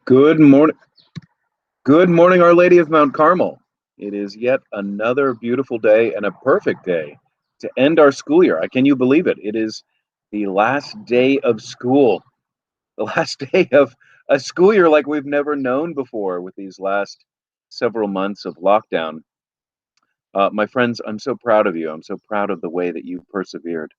Good morning. Good morning, Our Lady of Mount Carmel. It is yet another beautiful day and a perfect day to end our school year. Can you believe it? It is the last day of school, the last day of a school year like we've never known before with these last several months of lockdown. My friends, I'm so proud of you. I'm so proud of the way that you persevered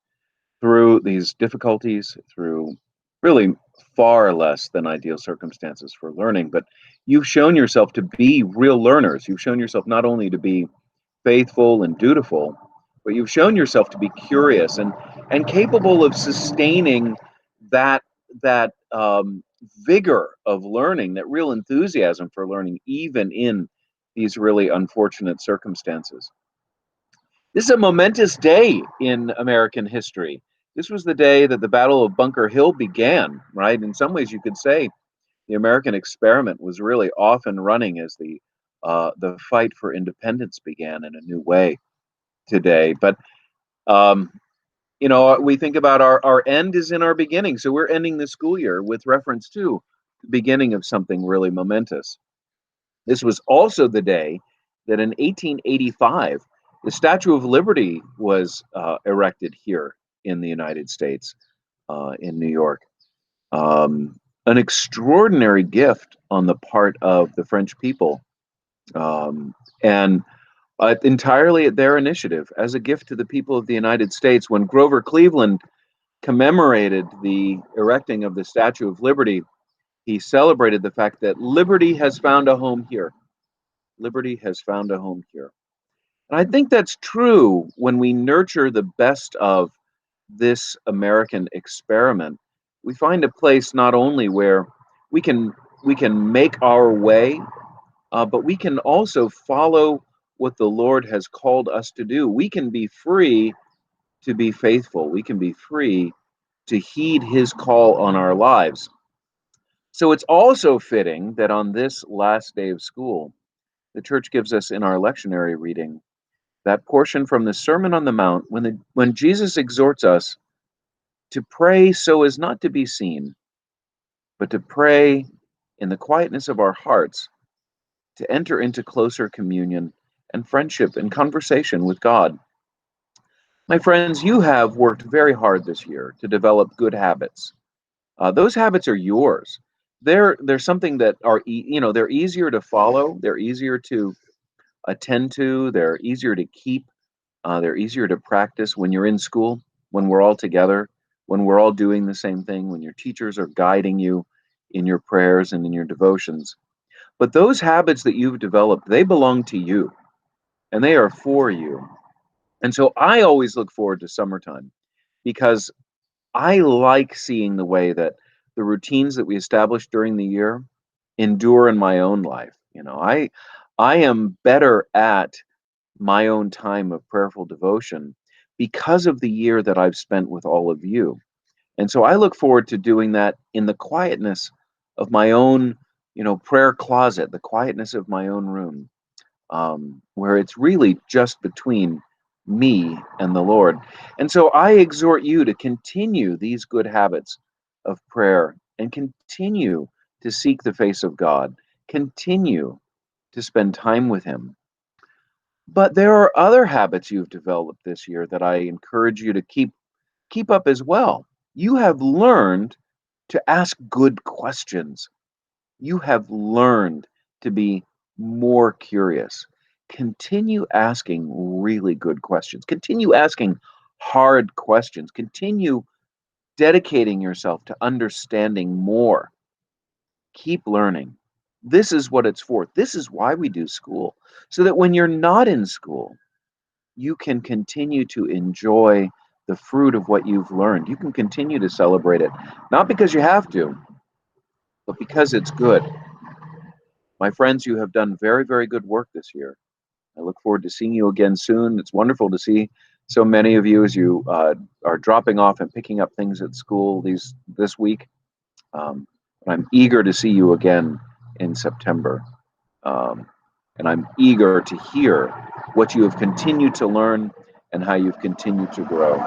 through these difficulties, through really far less than ideal circumstances for learning. But you've shown yourself to be real learners. You've shown yourself not only to be faithful and dutiful, but you've shown yourself to be curious and capable of sustaining that that vigor of learning, that real enthusiasm for learning, even in these really unfortunate circumstances. This is a momentous day in American history. This was the day that the Battle of Bunker Hill began, right? In some ways, you could say the American experiment was really off and running as the fight for independence began in a new way today. But um, we think about our end is in our beginning, so we're ending the school year with reference to the beginning of something really momentous. This was also the day that in 1885, the Statue of Liberty was erected here in the United States, in New York. An extraordinary gift on the part of the French people, and entirely at their initiative, as a gift to the people of the United States. When Grover Cleveland commemorated the erecting of the Statue of Liberty, he celebrated the fact that liberty has found a home here. Liberty has found a home here. And I think that's true when we nurture the best of this American experiment. We find a place not only where we can we can make our way, but we can also follow what the Lord has called us to do. We can be free to be faithful. We can be free to heed His call on our lives. So it's also fitting that on this last day of school, the church gives us in our lectionary reading that portion from the Sermon on the Mount when Jesus exhorts us to pray so as not to be seen, but to pray in the quietness of our hearts, to enter into closer communion and friendship and conversation with God. My friends, you have worked very hard this year to develop good habits. Those habits are yours. They're something that they're easier to follow. They're easier to attend to. They're easier to keep. They're easier to practice when you're in school, when we're all together, when we're all doing the same thing, when your teachers are guiding you in your prayers and in your devotions. But those habits that you've developed, they belong to you and they are for you. And so I always look forward to summertime because I like seeing the way that the routines that we establish during the year endure in my own life. I am better at my own time of prayerful devotion because of the year that I've spent with all of you. And so I look forward to doing that in the quietness of my own, prayer closet, the quietness of my own room, where it's really just between me and the Lord. And so I exhort you to continue these good habits of prayer and continue to seek the face of God, continue to spend time with Him. But there are other habits you've developed this year that I encourage you to keep up as well. You have learned to ask good questions. You have learned to be more curious. Continue asking really good questions. Continue asking hard questions. Continue dedicating yourself to understanding more. Keep learning. This is what it's for. This is why we do school, so that when you're not in school, you can continue to enjoy the fruit of what you've learned. You can continue to celebrate it, not because you have to, but because it's good. My friends, you have done very, very good work this year. I look forward to seeing you again soon. It's wonderful to see so many of you as you are dropping off and picking up things at school this week. I'm eager to see you again in September. Um, and I'm eager to hear what you have continued to learn and how you've continued to grow.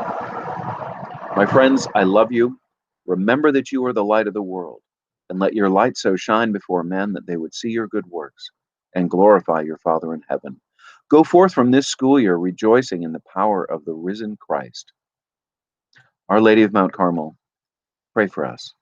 My friends, I love you. Remember that you are the light of the world. and let your light so shine before men that they would see your good works and glorify your Father in heaven. Go forth from this school year rejoicing in the power of the risen Christ. Our Lady of Mount Carmel, pray for us.